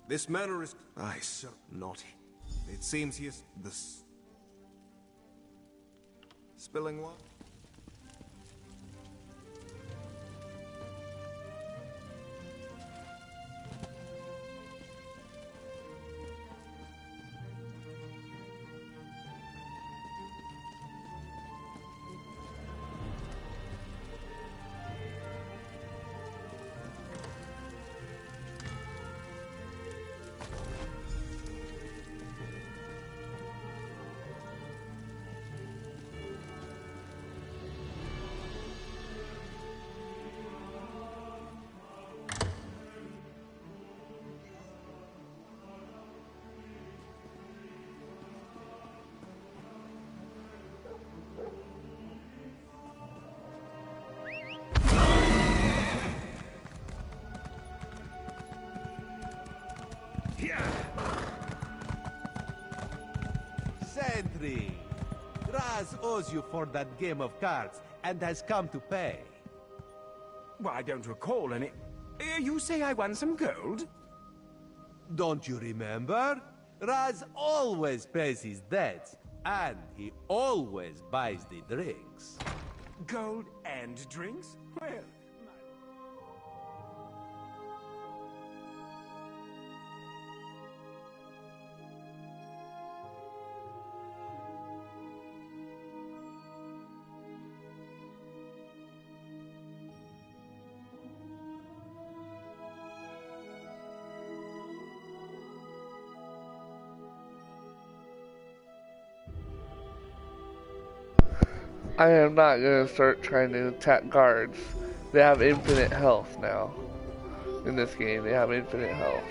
This manor is... I so naughty. It seems he is... Spilling what? Sentry! Raz owes you for that game of cards and has come to pay. Well, I don't recall any... you say I won some gold? Don't you remember? Raz always pays his debts, and he always buys the drinks. Gold and drinks? Well... I am not going to start trying to attack guards. They have infinite health now. In this game, they have infinite health.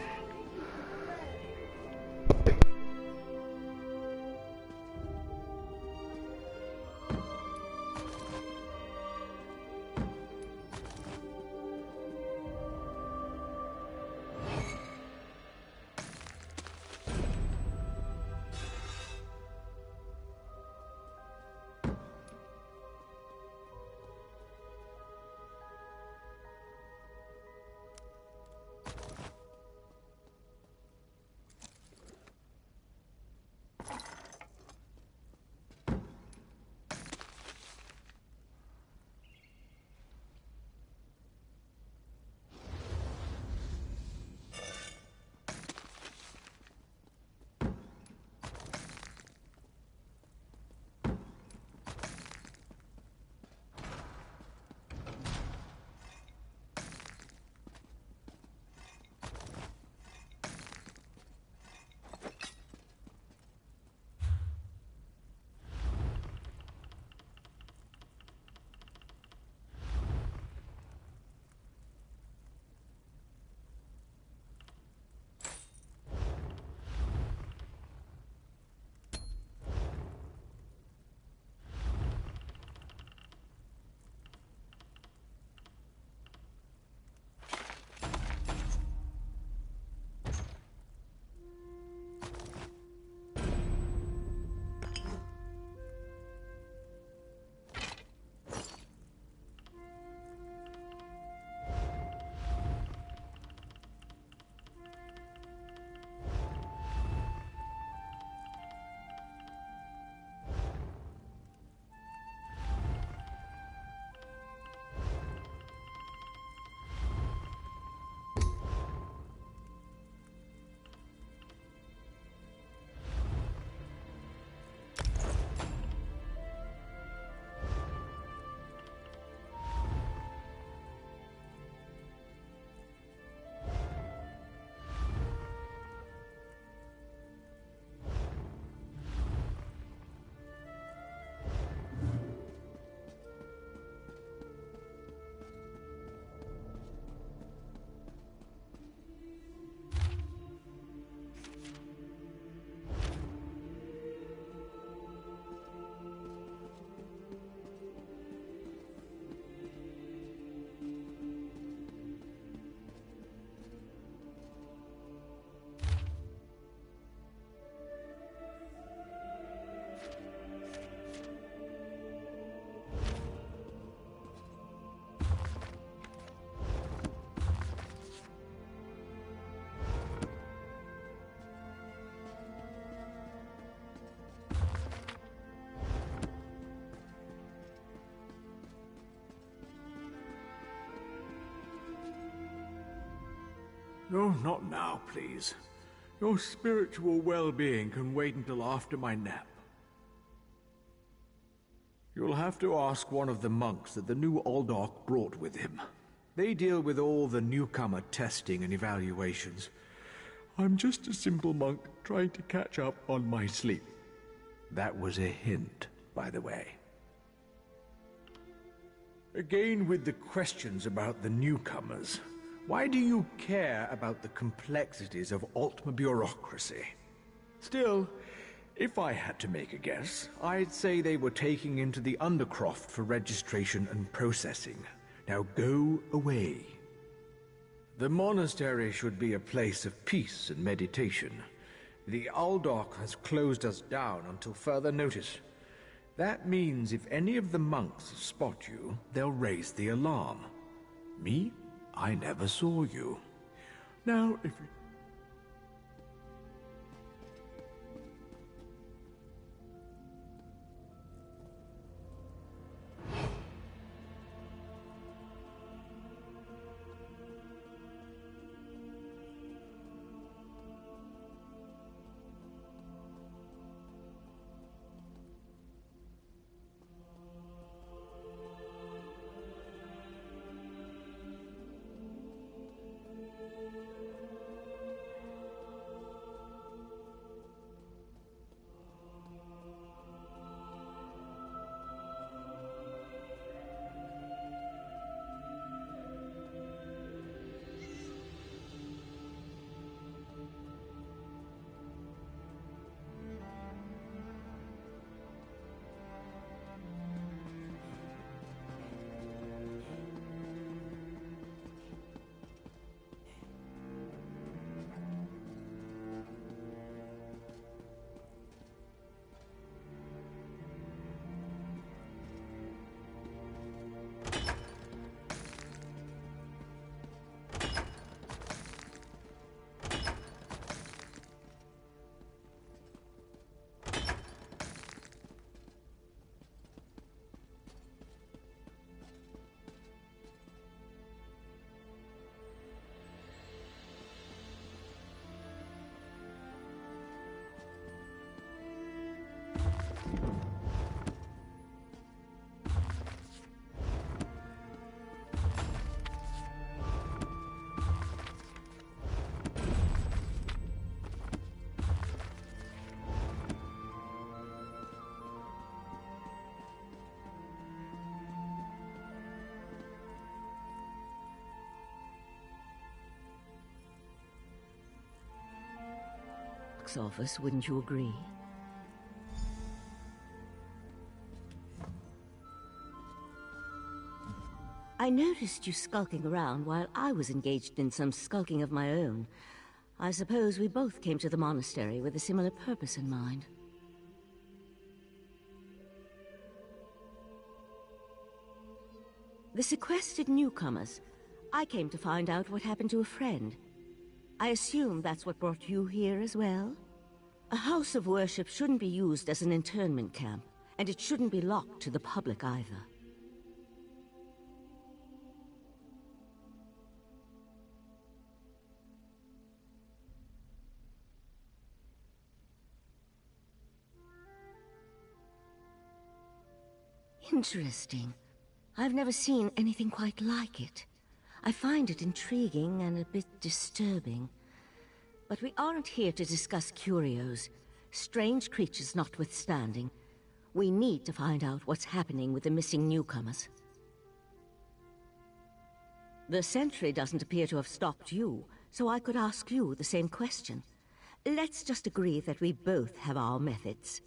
No, not now, please. Your spiritual well-being can wait until after my nap. You'll have to ask one of the monks that the new Aldork brought with him. They deal with all the newcomer testing and evaluations. I'm just a simple monk trying to catch up on my sleep. That was a hint, by the way. Again with the questions about the newcomers. Why do you care about the complexities of Altma bureaucracy? Still, if I had to make a guess, I'd say they were taking into the Undercroft for registration and processing. Now go away. The monastery should be a place of peace and meditation. The Aldork has closed us down until further notice. That means if any of the monks spot you, they'll raise the alarm. Me? I never saw you. Now, if you... Office, wouldn't you agree? I noticed you skulking around while I was engaged in some skulking of my own. I suppose we both came to the monastery with a similar purpose in mind. The sequestered newcomers. I came to find out what happened to a friend. I assume that's what brought you here as well? A house of worship shouldn't be used as an internment camp, and it shouldn't be locked to the public either. Interesting. I've never seen anything quite like it. I find it intriguing and a bit disturbing. But we aren't here to discuss curios. Strange creatures notwithstanding, we need to find out what's happening with the missing newcomers. The sentry doesn't appear to have stopped you, so I could ask you the same question. Let's just agree that we both have our methods.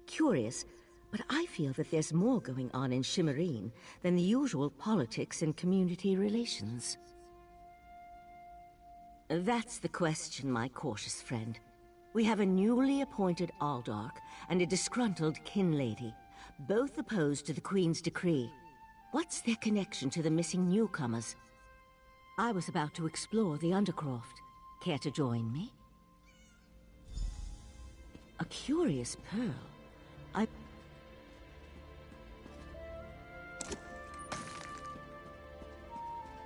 Curious, but I feel that there's more going on in Shimmerine than the usual politics and community relations. That's the question, my cautious friend. We have a newly appointed Aldork and a disgruntled kin lady, both opposed to the Queen's decree. What's their connection to the missing newcomers? I was about to explore the Undercroft. Care to join me? A curious pearl.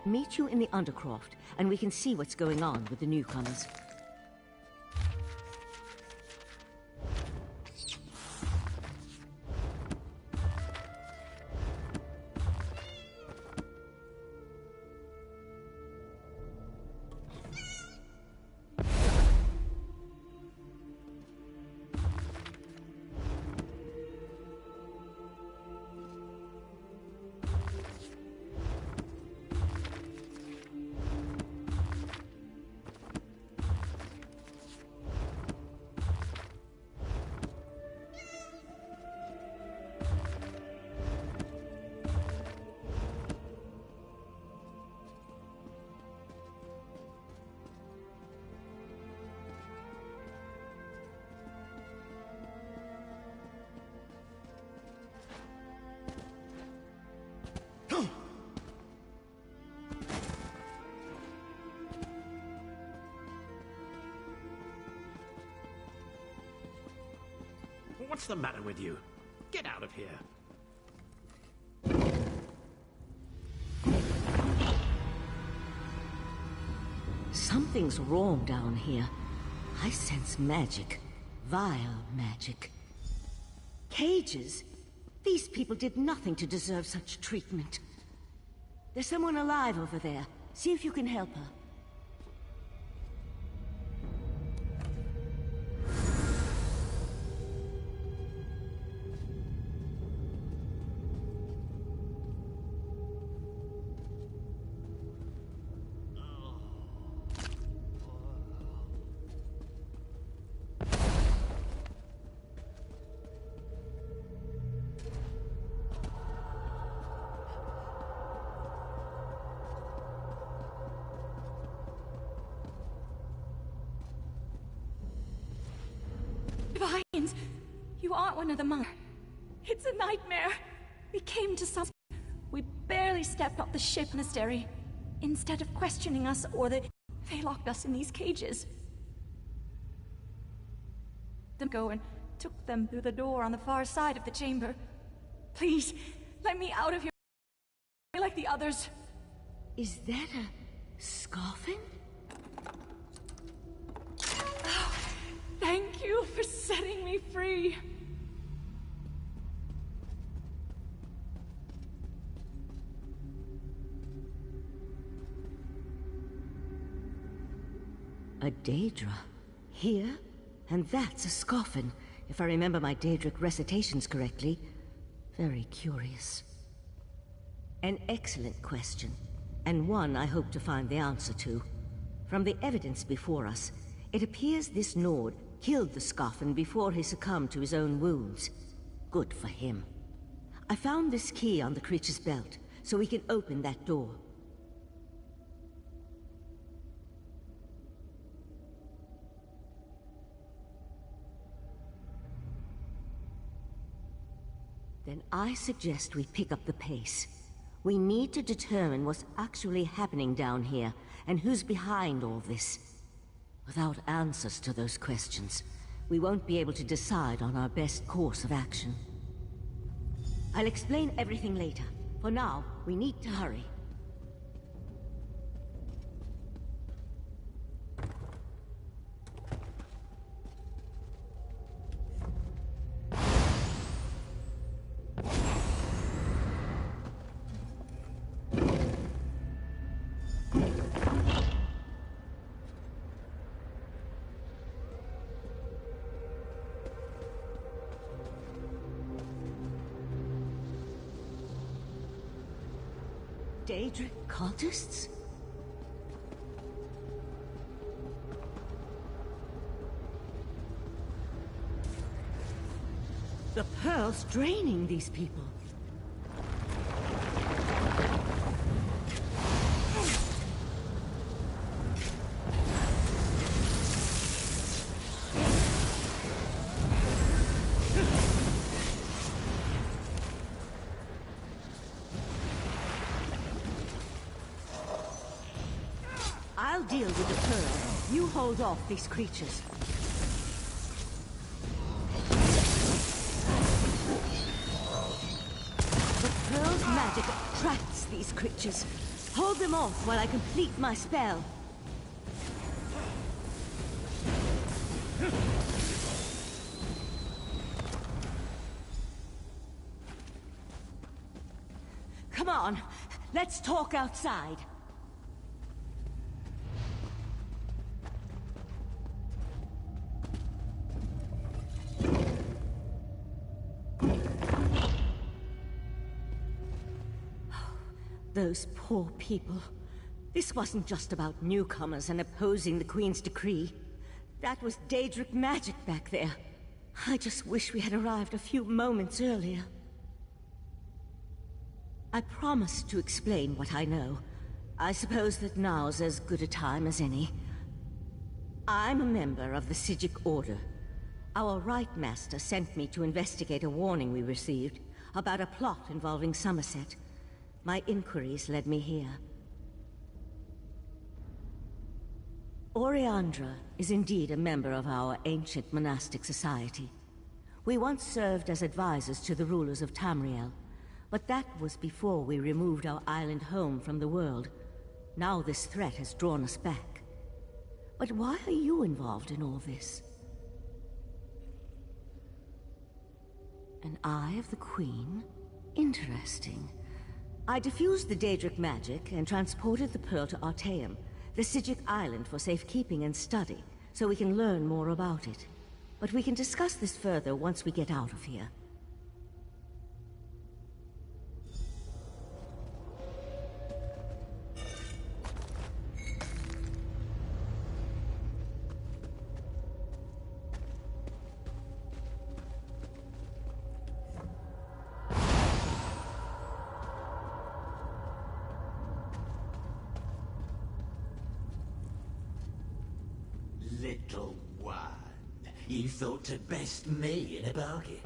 meet you in the Undercroft, and we can see what's going on with the newcomers. What's the matter with you? Get out of here. Something's wrong down here. I sense magic. Vile magic. Cages? These people did nothing to deserve such treatment. There's someone alive over there. See if you can help her. Vines, you aren't one of the monks. It's a nightmare. We came to some... We barely stepped off the ship monastery. Instead of questioning us they locked us in these cages. Then go and took them through the door on the far side of the chamber. Please, let me out of here like the others. Is that a scoffin? Oh, thank you for setting me free. A Daedra. Here? And that's a scoffin, if I remember my Daedric recitations correctly. Very curious. An excellent question, and one I hope to find the answer to. From the evidence before us, it appears this Nord killed the scoffin before he succumbed to his own wounds. Good for him. I found this key on the creature's belt, so we can open that door. Then I suggest we pick up the pace. We need to determine what's actually happening down here, and who's behind all this. Without answers to those questions, we won't be able to decide on our best course of action. I'll explain everything later. For now, we need to hurry. Daedric cultists? The pearl's draining these people. I'll deal with the pearl. You hold off these creatures. The pearl's magic attracts these creatures. Hold them off while I complete my spell. Come on, let's talk outside. Those poor people. This wasn't just about newcomers and opposing the Queen's decree. That was Daedric magic back there. I just wish we had arrived a few moments earlier. I promised to explain what I know. I suppose that now's as good a time as any. I'm a member of the Psijic Order. Our Right Master sent me to investigate a warning we received about a plot involving Somerset. My inquiries led me here. Oriandra is indeed a member of our ancient monastic society. We once served as advisors to the rulers of Tamriel, but that was before we removed our island home from the world. Now this threat has drawn us back. But why are you involved in all this? An Eye of the Queen? Interesting. I diffused the Daedric magic and transported the pearl to Artaeum, the Psijic island for safekeeping and study, so we can learn more about it. But we can discuss this further once we get out of here. Little one, you thought to best me in a bargain.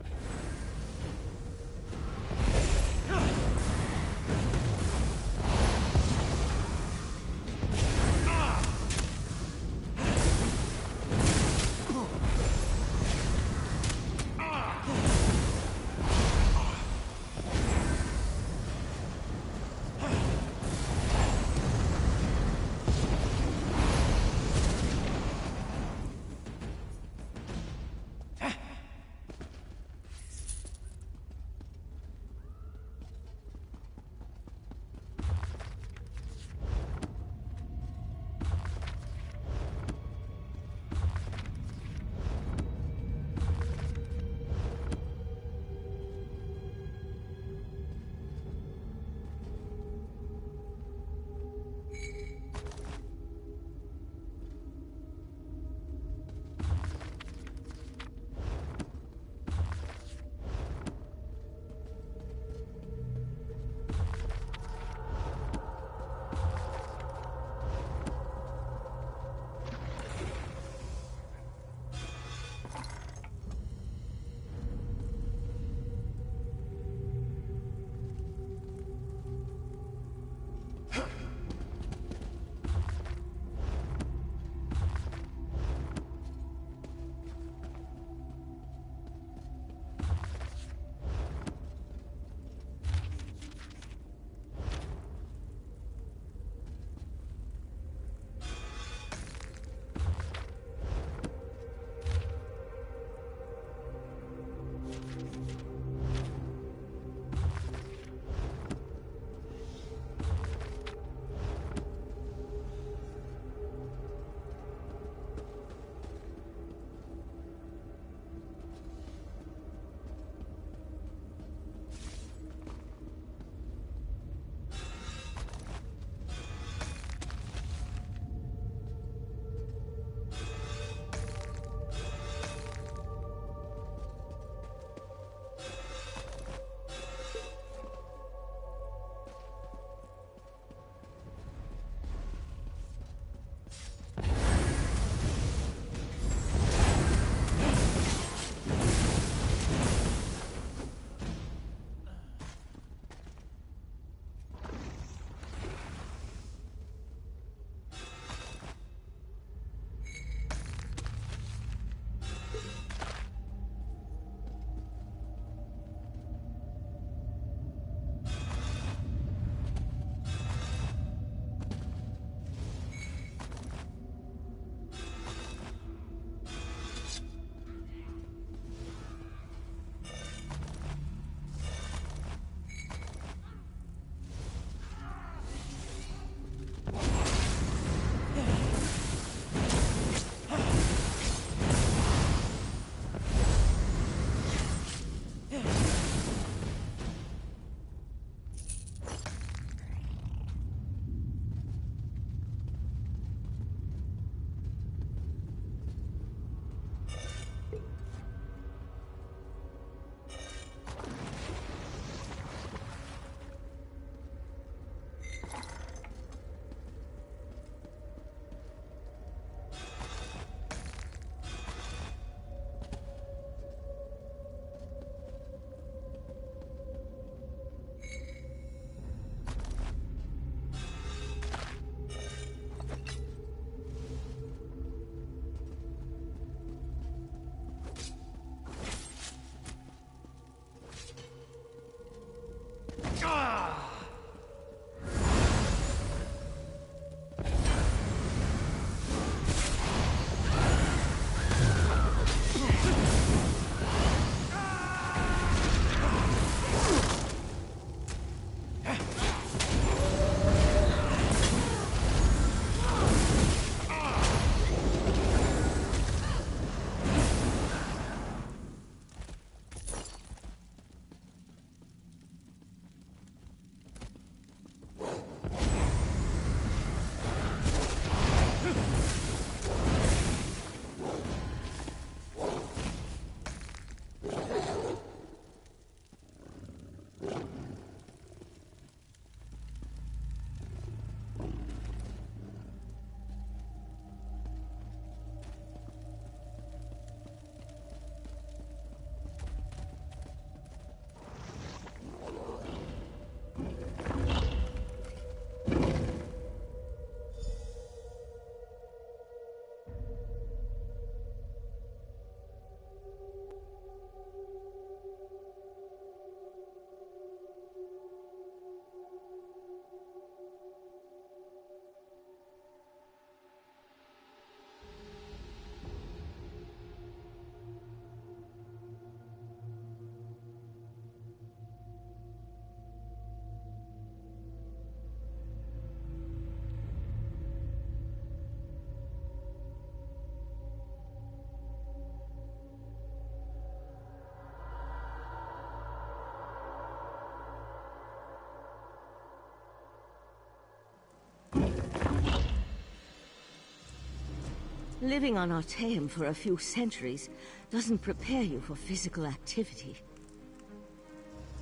Living on Artaeum for a few centuries doesn't prepare you for physical activity.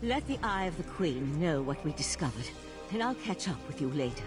Let the Eye of the Queen know what we discovered, and I'll catch up with you later.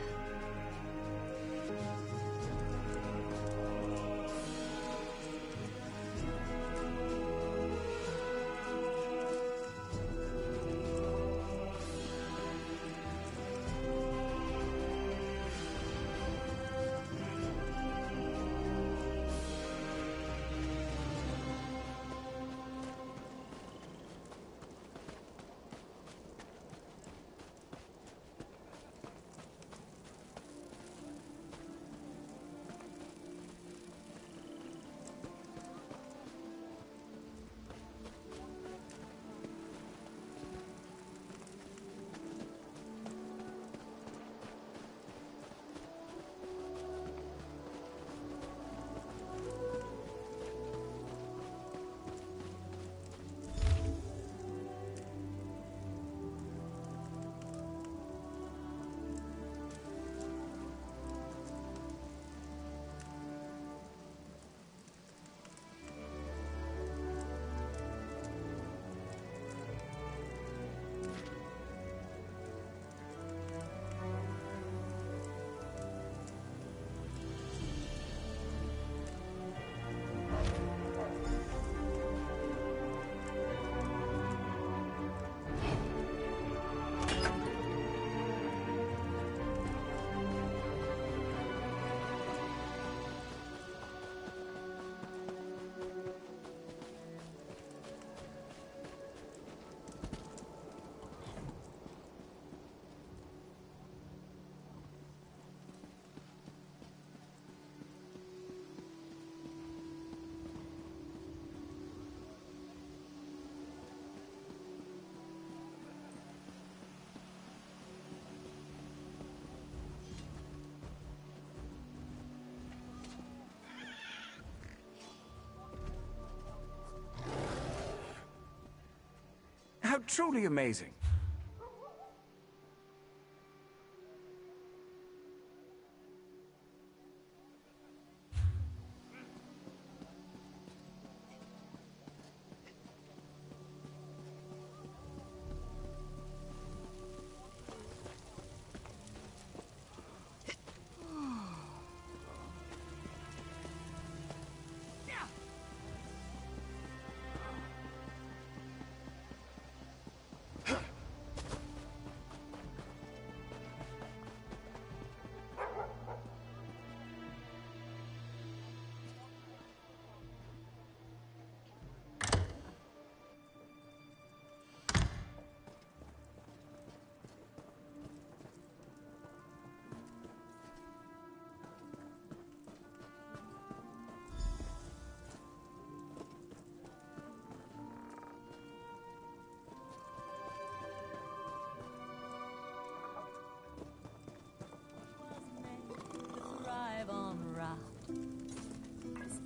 How truly amazing.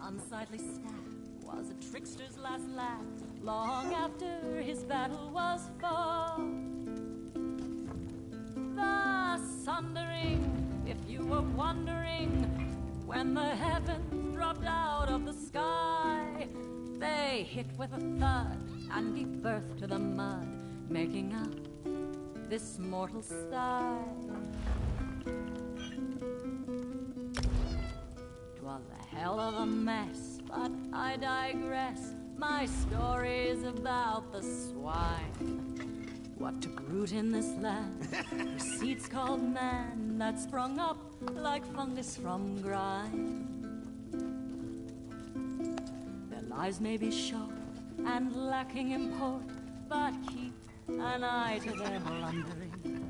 Unsightly staff was a trickster's last laugh, long after his battle was fought. The sundering, if you were wondering, when the heavens dropped out of the sky, they hit with a thud and gave birth to the mud, making up this mortal sty. 'Twas a hell of a mess, but I digress. My story's about the swine. What took root in this land, the seeds called man, that sprung up like fungus from grime. Their lives may be short and lacking import, but keep an eye to their blundering.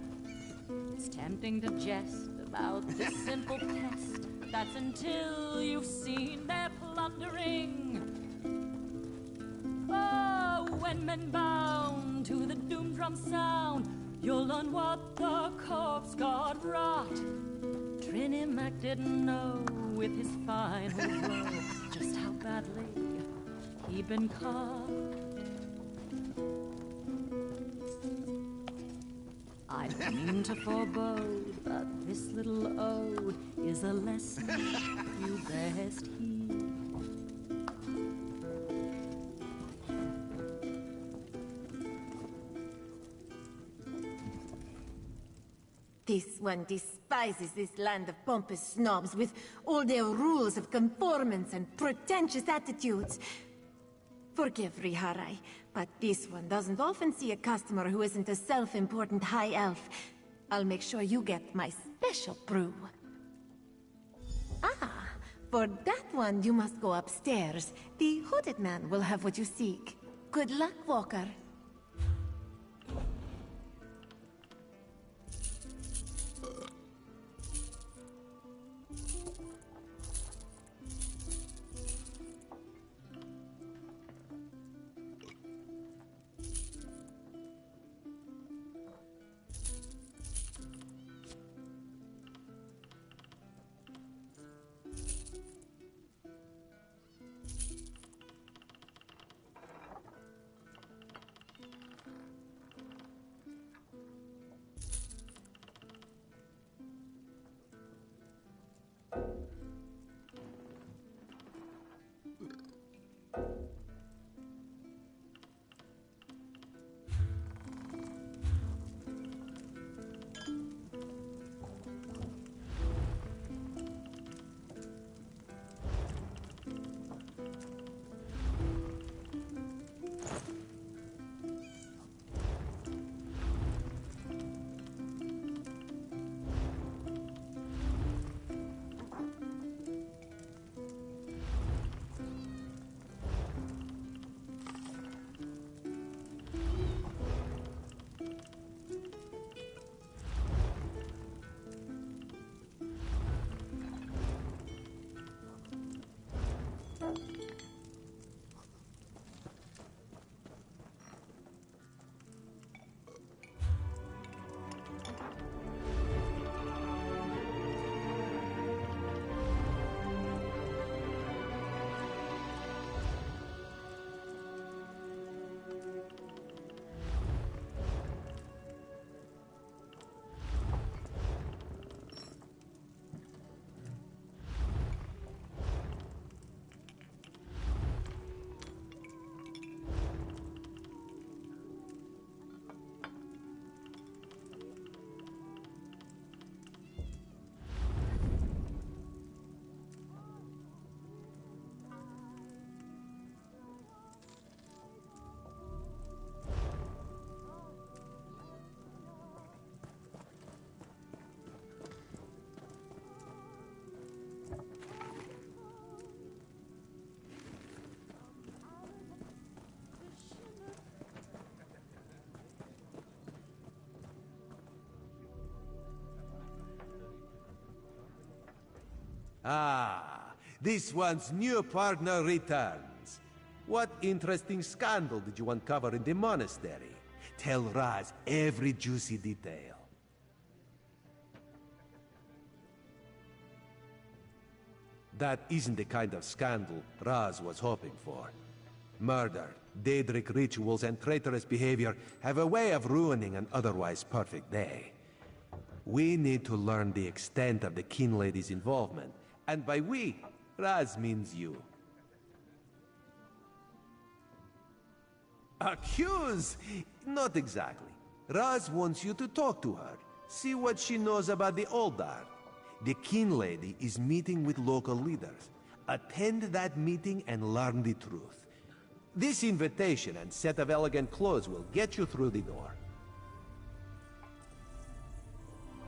It's tempting to jest about this simple pest, that's until you've seen their plundering. Oh, when men bound to the doom drum sound, you'll learn what the corpse god wrought. Trinimac didn't know with his final blow just how badly he'd been caught. I don't mean to forebode, but this little ode is a lesson you best heed. This one despises this land of pompous snobs with all their rules of conformance and pretentious attitudes. Forgive Riharai, but this one doesn't often see a customer who isn't a self-important high elf. I'll make sure you get my special brew. Ah, for that one you must go upstairs. The hooded man will have what you seek. Good luck, Walker. Ah, this one's new partner returns. What interesting scandal did you uncover in the monastery? Tell Raz every juicy detail. That isn't the kind of scandal Raz was hoping for. Murder, Daedric rituals, and traitorous behavior have a way of ruining an otherwise perfect day. We need to learn the extent of the Kin Lady's involvement. And by we, Raz means you. Accuse? Not exactly. Raz wants you to talk to her. See what she knows about the Oldar. The Kin Lady is meeting with local leaders. Attend that meeting and learn the truth. This invitation and set of elegant clothes will get you through the door.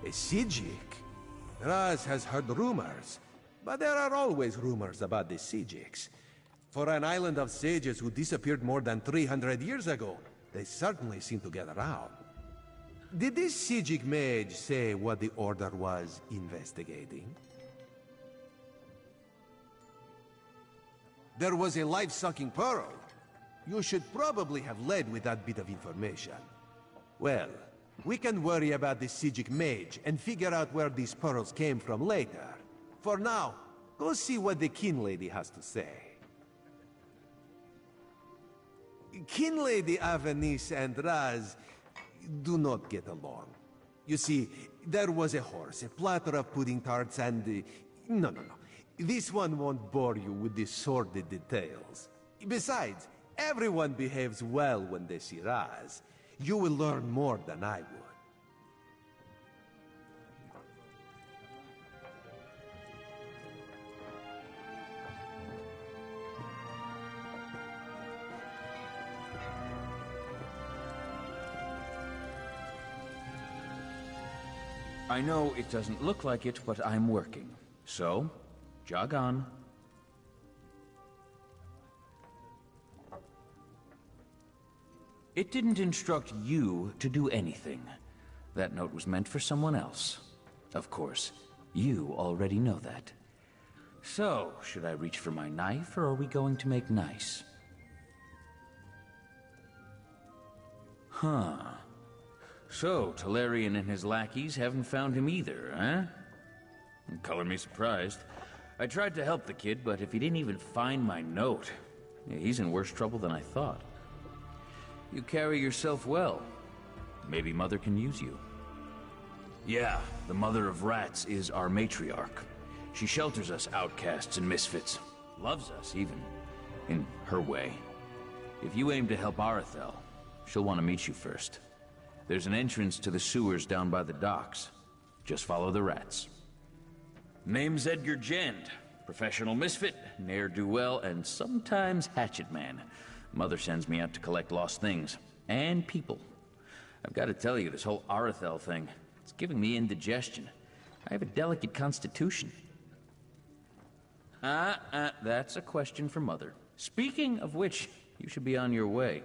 A Sijik? Raz has heard rumors. But there are always rumors about the Sijiks. For an island of sages who disappeared more than 300 years ago, they certainly seem to get around. Did this Sijik mage say what the Order was investigating? There was a life-sucking pearl. You should probably have led with that bit of information. Well, we can worry about the Sijik mage and figure out where these pearls came from later. For now, go see what the Kin Lady has to say. Kin Lady Avanice and Raz do not get along. You see, there was a horse, a platter of pudding tarts, and... No. This one won't bore you with the sordid details. Besides, everyone behaves well when they see Raz. You will learn more than I would. I know it doesn't look like it, but I'm working. So, jog on. It didn't instruct you to do anything. That note was meant for someone else. Of course, you already know that. So, should I reach for my knife, or are we going to make nice? Huh. So, Talarian and his lackeys haven't found him either, huh? Color me surprised. I tried to help the kid, but if he didn't even find my note, he's in worse trouble than I thought. You carry yourself well. Maybe Mother can use you. Yeah, the Mother of Rats is our matriarch. She shelters us outcasts and misfits. Loves us, even. In her way. If you aim to help Arethel, she'll want to meet you first. There's an entrance to the sewers down by the docks. Just follow the rats. Name's Edgar Jend. Professional misfit, ne'er-do-well, and sometimes hatchet man. Mother sends me out to collect lost things. And people. I've got to tell you, this whole Arethel thing, it's giving me indigestion. I have a delicate constitution. That's a question for Mother. Speaking of which, you should be on your way.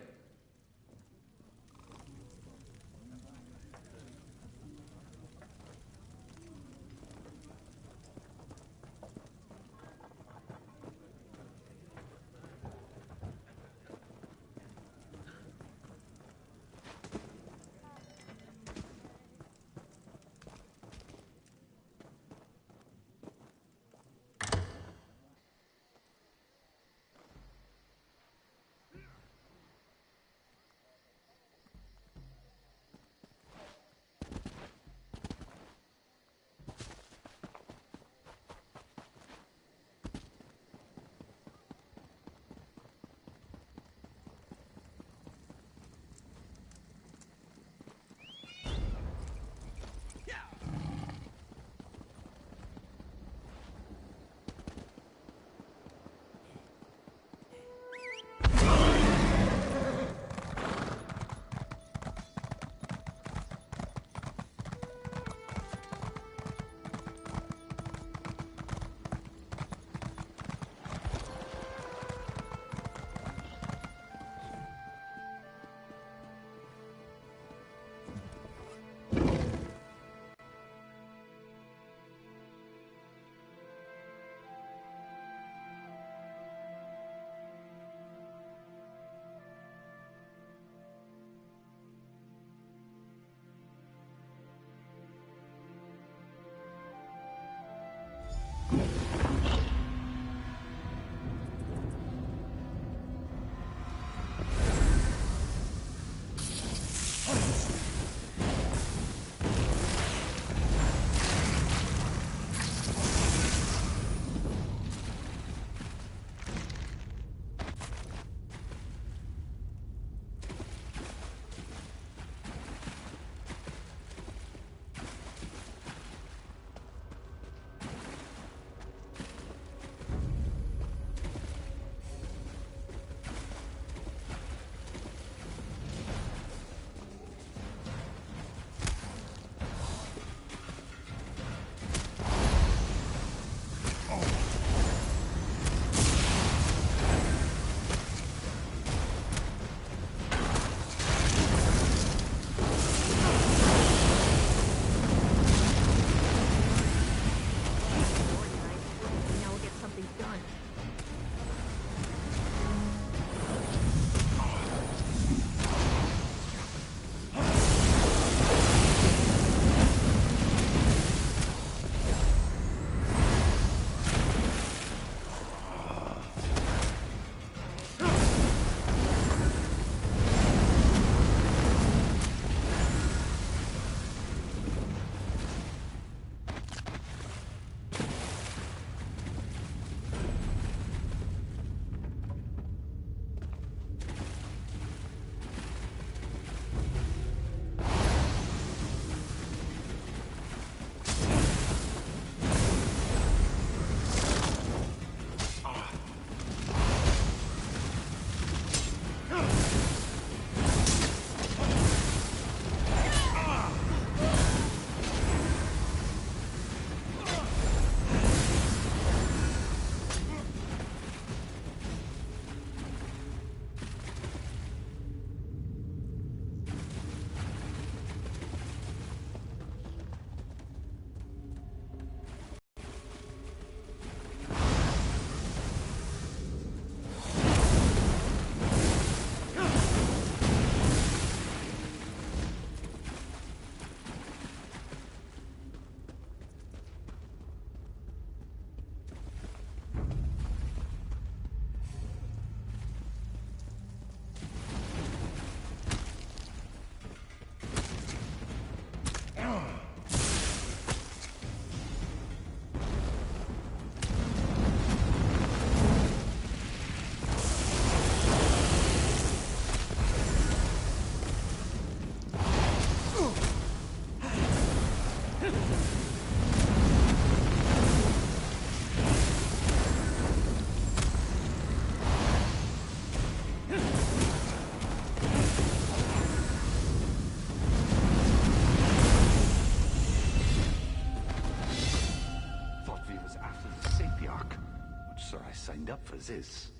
up for this.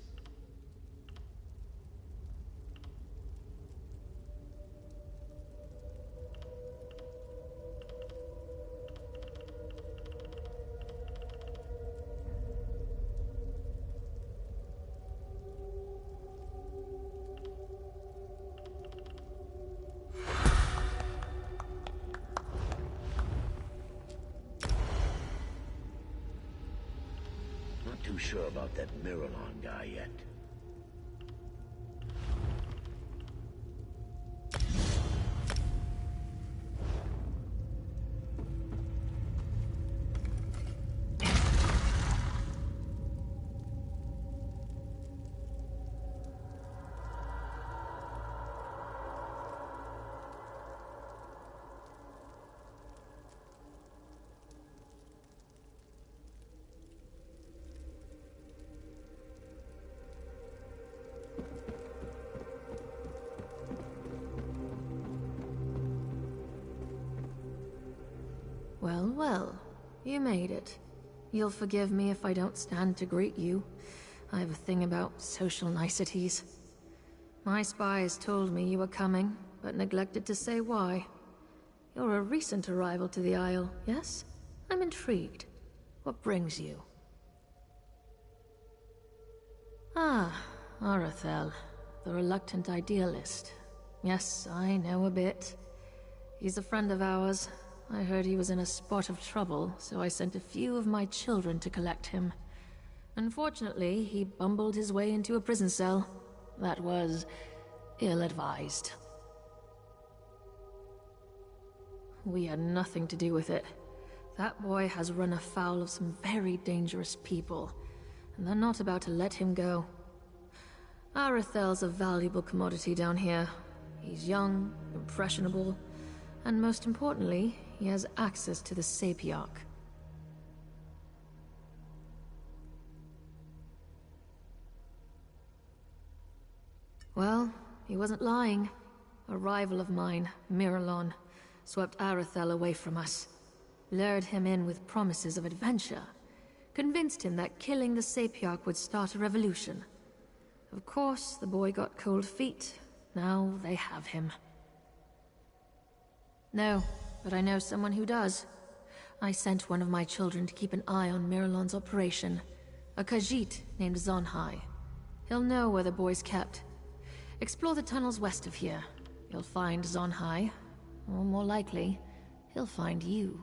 Not too sure about that Miralon guy yet. Well, well, you made it. You'll forgive me if I don't stand to greet you. I have a thing about social niceties. My spies told me you were coming, but neglected to say why. You're a recent arrival to the Isle, yes? I'm intrigued. What brings you? Ah, Arathel, the reluctant idealist. Yes, I know a bit. He's a friend of ours. I heard he was in a spot of trouble, so I sent a few of my children to collect him. Unfortunately, he bumbled his way into a prison cell. That was ill-advised. We had nothing to do with it. That boy has run afoul of some very dangerous people, and they're not about to let him go. Arathel's a valuable commodity down here. He's young, impressionable, and most importantly, he has access to the Sapiarch. Well, he wasn't lying. A rival of mine, Miralon, swept Arathel away from us, lured him in with promises of adventure, convinced him that killing the Sapiarch would start a revolution. Of course, the boy got cold feet. Now they have him. No, but I know someone who does. I sent one of my children to keep an eye on Miralon's operation. A Khajiit named Zonhai. He'll know where the boy's kept. Explore the tunnels west of here. You'll find Zonhai. Or more likely, he'll find you.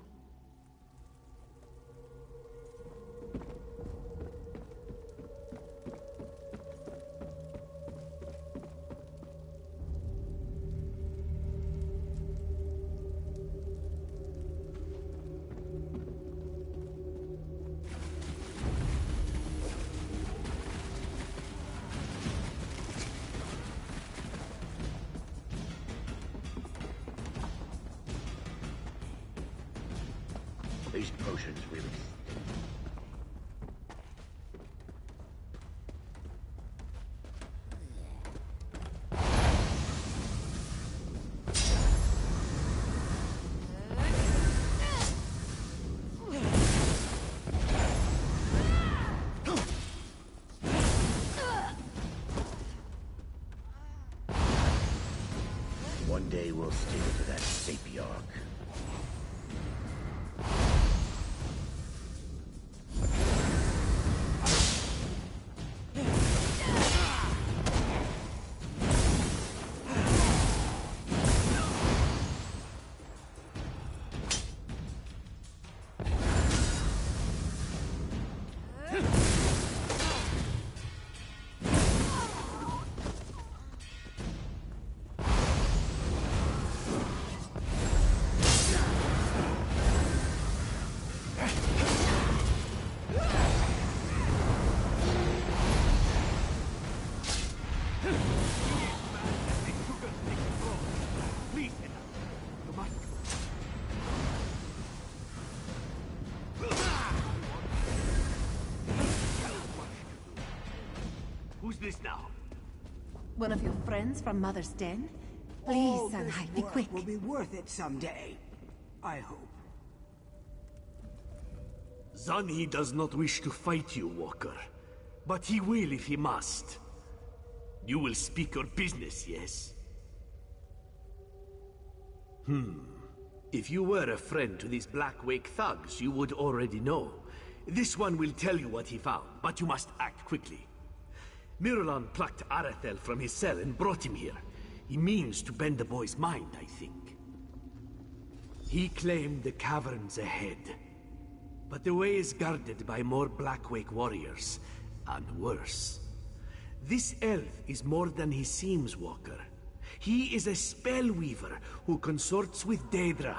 These potions really... One day we'll steal to that Sapiarch. Who's this now? One of your friends from Mother's Den? Please, All this Zonhai, be work quick. will be worth it someday. I hope. Zanhi does not wish to fight you, Walker. But he will if he must. You will speak your business, yes? If you were a friend to these Black Wake thugs, you would already know. This one will tell you what he found, but you must act quickly. Miralon plucked Arathel from his cell and brought him here. He means to bend the boy's mind, I think. He claimed the cavern's ahead. But the way is guarded by more Black Wake warriors, and worse. This elf is more than he seems, Walker. He is a spellweaver who consorts with Daedra.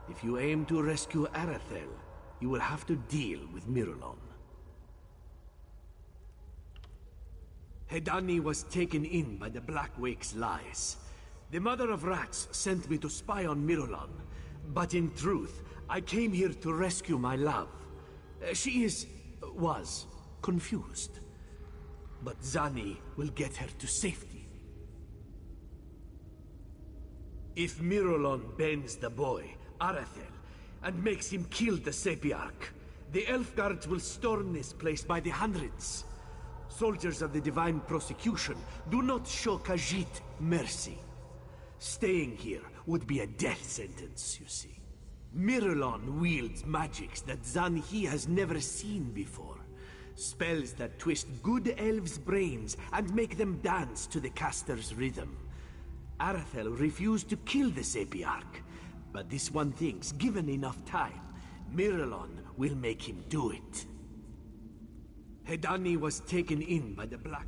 If you aim to rescue Arathel, you will have to deal with Miralon. Hedani was taken in by the Black Wake's lies. The Mother of Rats sent me to spy on Miralon, but in truth, I came here to rescue my love. She was confused. But Zani will get her to safety. If Miralon bends the boy, Arathel, and makes him kill the Sapiarch, the Elf Guards will storm this place by the hundreds. Soldiers of the Divine Prosecution do not show Khajiit mercy. Staying here would be a death sentence, you see. Miralon wields magics that Zanhi has never seen before. Spells that twist good elves' brains and make them dance to the caster's rhythm. Arathel refused to kill the Sapiarch, but this one thinks, given enough time, Miralon will make him do it. Hedani was taken in by the Black...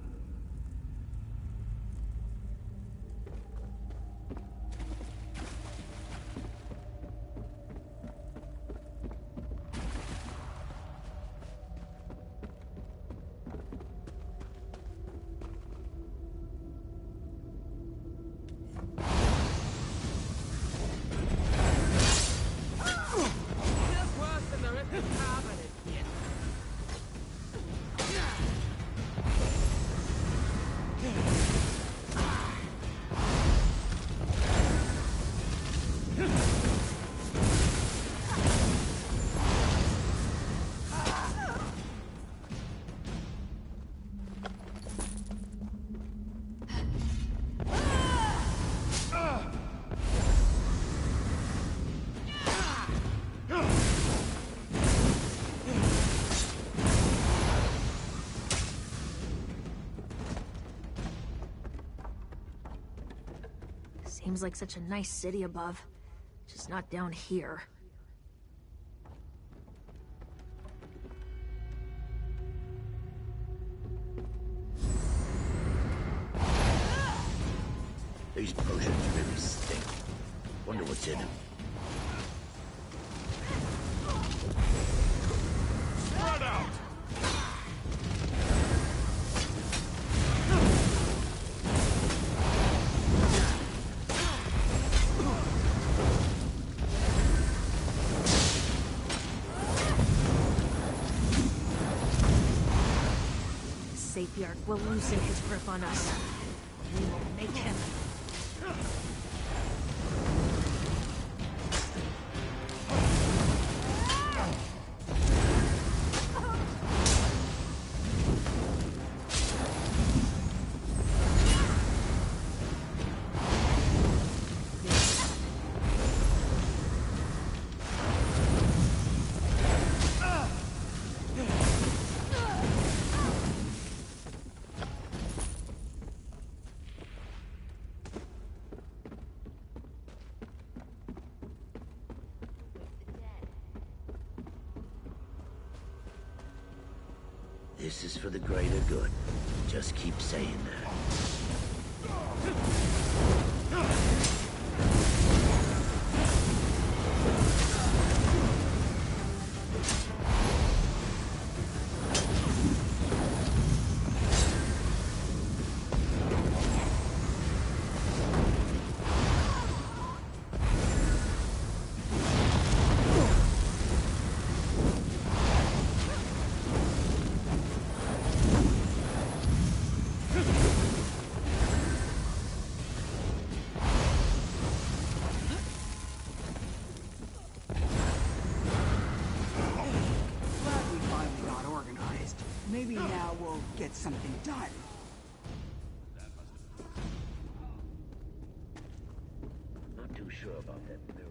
Seems like such a nice city above. Just not down here. These potions really stink. Wonder what's in them. Spread out! Sapiarch will loosen his grip on us. We will make him. This is for the greater good. Just keep saying that. something done. Not too sure about that mirror.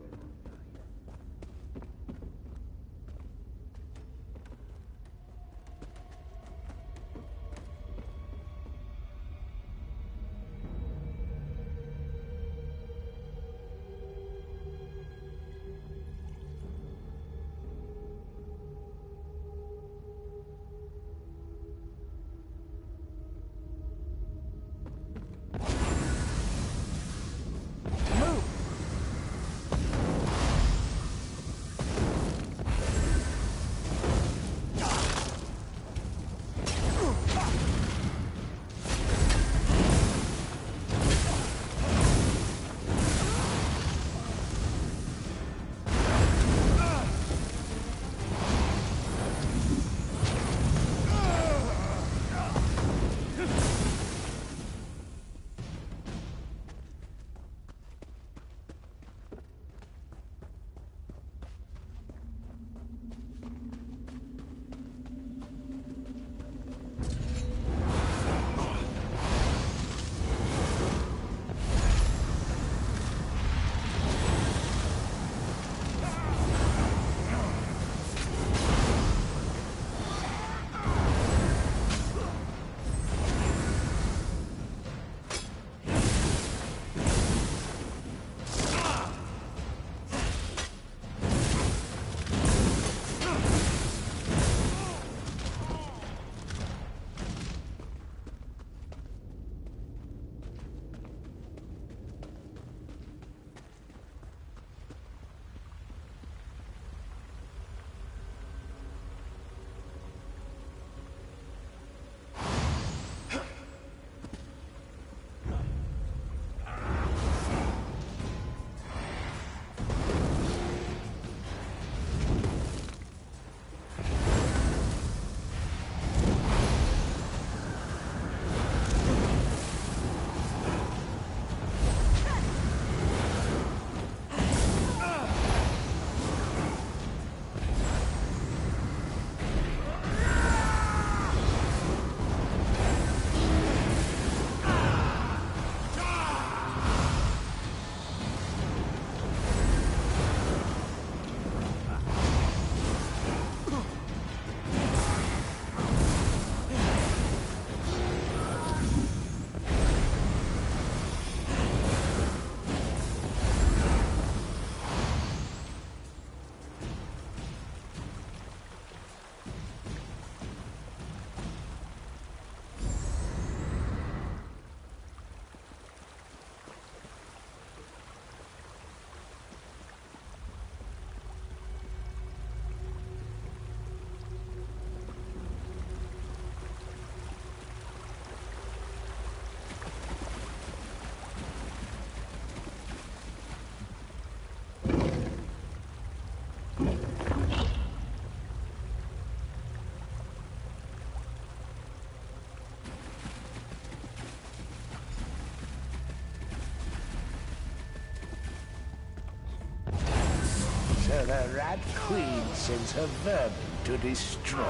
So the Rat Queen sends her vermin to destroy me.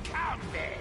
Come then!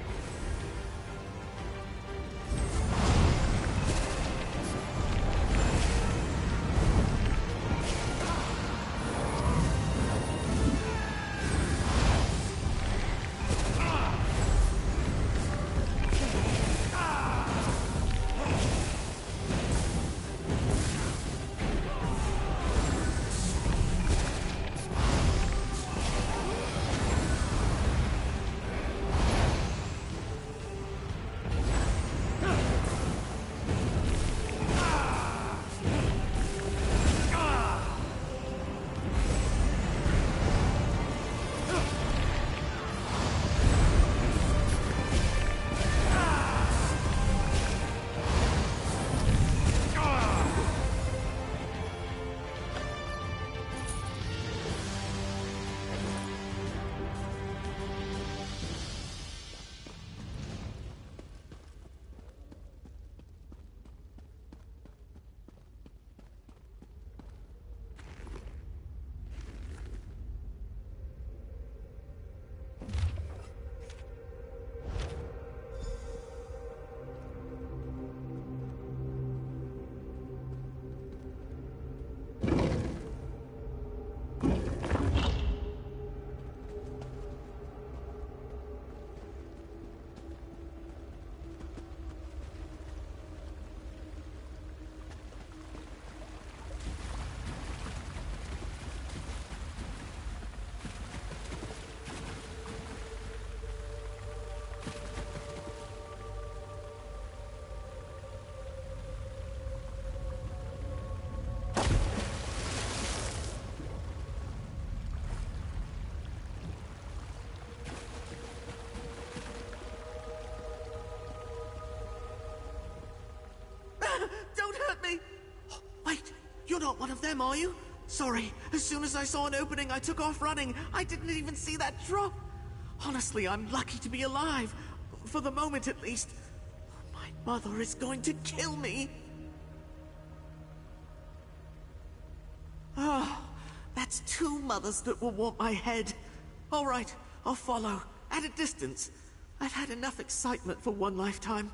not one of them, are you? Sorry, as soon as I saw an opening, I took off running. I didn't even see that drop. Honestly, I'm lucky to be alive. For the moment, at least. My mother is going to kill me. Ah, that's 2 mothers that will want my head. All right, I'll follow. At a distance. I've had enough excitement for one lifetime.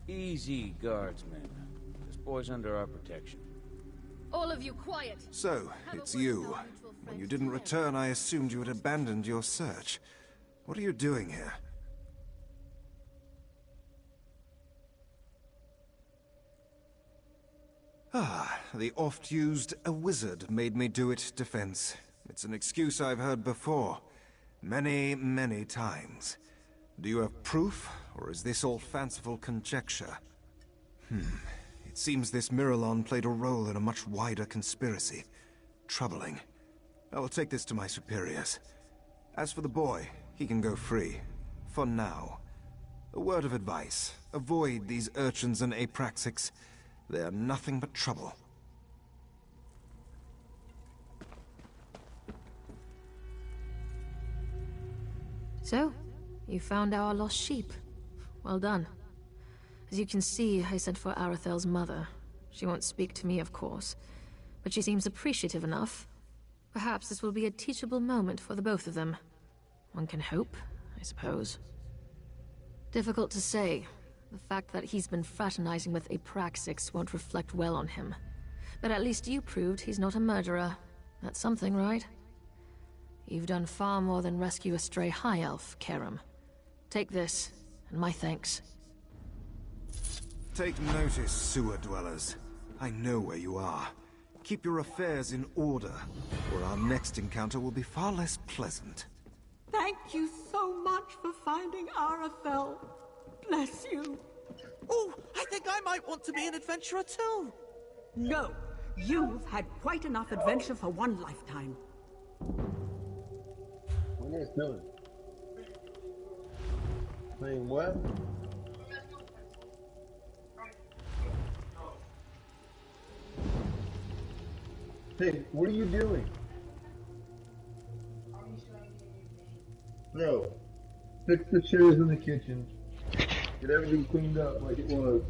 Easy, guardsmen. This boy's under our protection. All of you, quiet! So, it's you. When you didn't return, I assumed you had abandoned your search. What are you doing here? Ah, the oft-used "a wizard made me do it" defense. It's an excuse I've heard before. Many, many times. Do you have proof, or is this all fanciful conjecture? It seems this Miralon played a role in a much wider conspiracy. Troubling. I will take this to my superiors. As for the boy, he can go free. For now. A word of advice. Avoid these urchins and apraxics. They are nothing but trouble. So, you found our lost sheep. Well done. As you can see, I sent for Arathel's mother. She won't speak to me, of course, but she seems appreciative enough. Perhaps this will be a teachable moment for the both of them. One can hope, I suppose. Difficult to say. The fact that he's been fraternizing with Apraxics won't reflect well on him. But at least you proved he's not a murderer. That's something, right? You've done far more than rescue a stray high elf, Karam. Take this, and my thanks. Take notice, sewer dwellers. I know where you are. Keep your affairs in order, or our next encounter will be far less pleasant. Thank you so much for finding Arathel. Bless you. Oh, I think I might want to be an adventurer too. No, you've had quite enough adventure for one lifetime. What are you guys doing? Playing what? Hey, what are you doing? No. Fix the chairs in the kitchen. Get everything cleaned up like it was.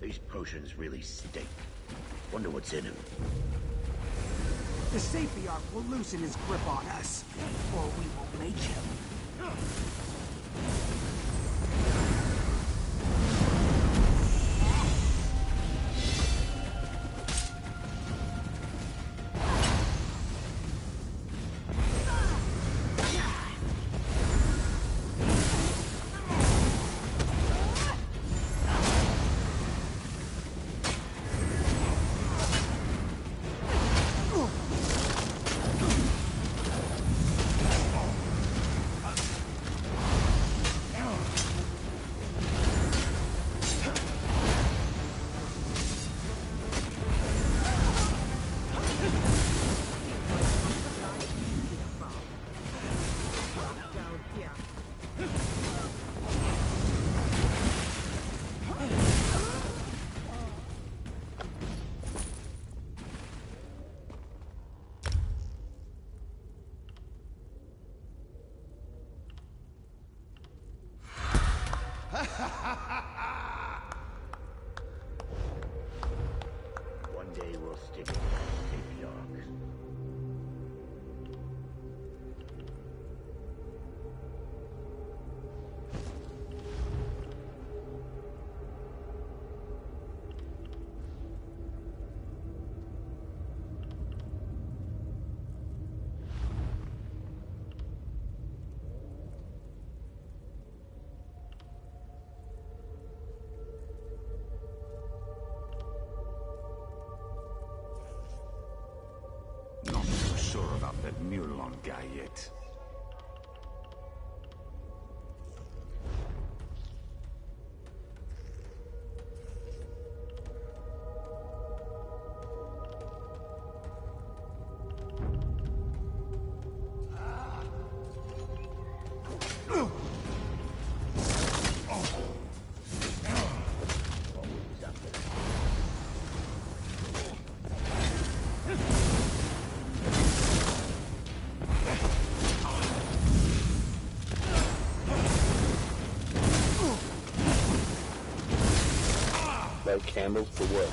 These potions really stink. Wonder what's in them. The Sapiarch will loosen his grip on us, or we will make him. Not too sure about that Miralon guy yet. Light candles for what?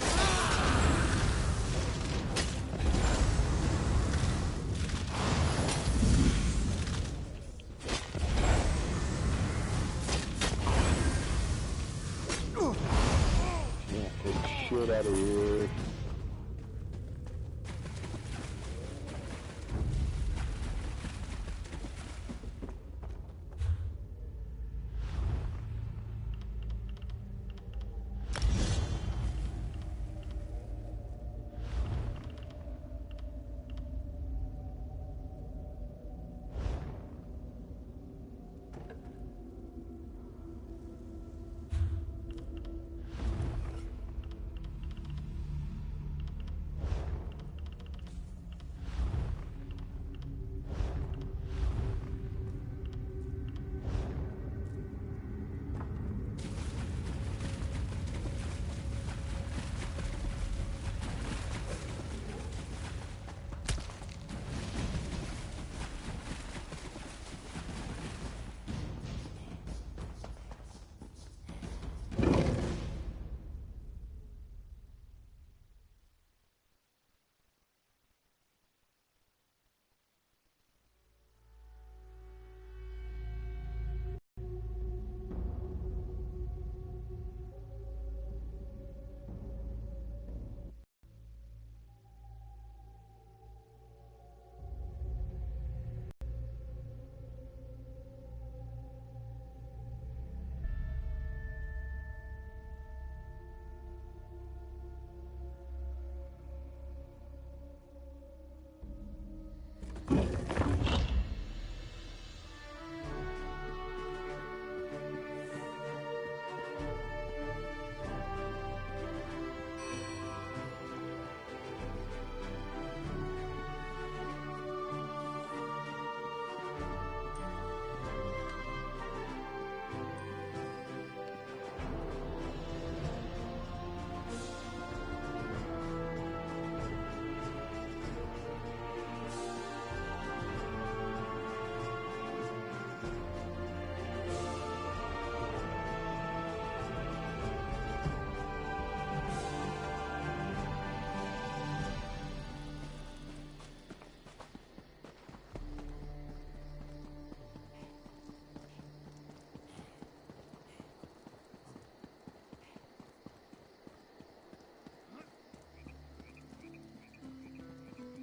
Yeah, get the shit out of here.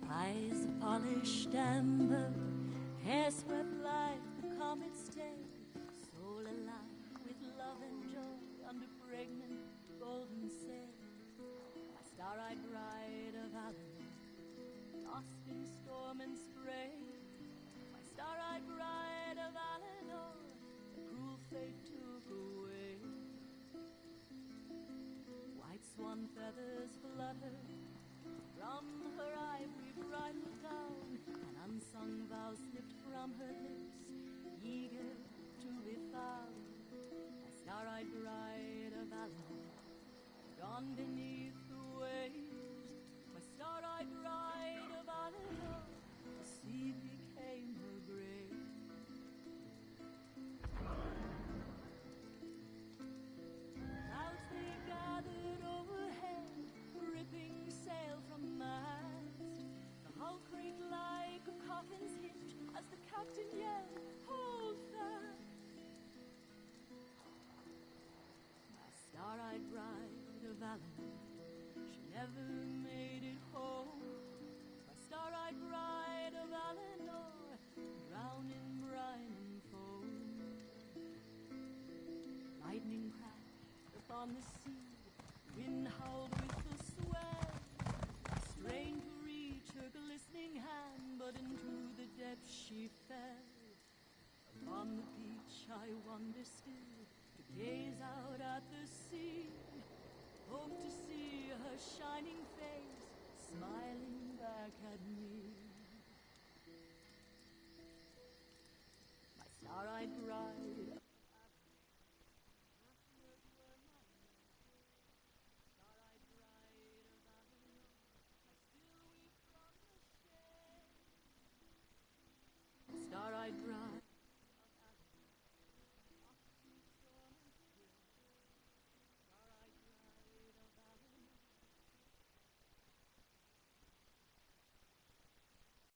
Eyes of polished amber, hair swept like the comet's tail, soul alive with love and joy under pregnant golden sails. My star-eyed bride of Avalon, lost in storm and spray. My star-eyed bride of Avalon, the cruel fate took away. White swan feathers flutter from her ivory bridal gown, an unsung vow slipped from her lips, eager to be found. A star-eyed bride of Avalon, gone beneath the waves. My star-eyed bride of Avalon, the sea became her grave. Clouds they gathered overhead, ripping sail from mast. The hull creaked like a coffin's hinge as the captain yelled, "Hold fast!" My star-eyed bride of Avalon, she never made it home. My star-eyed bride of Avalon, drowned in brine and foam. Lightning crashed upon the sea, wind howled with the swell. I strained to reach her glistening your shining face, smiling back at me. My star-eyed bride. Star-eyed bride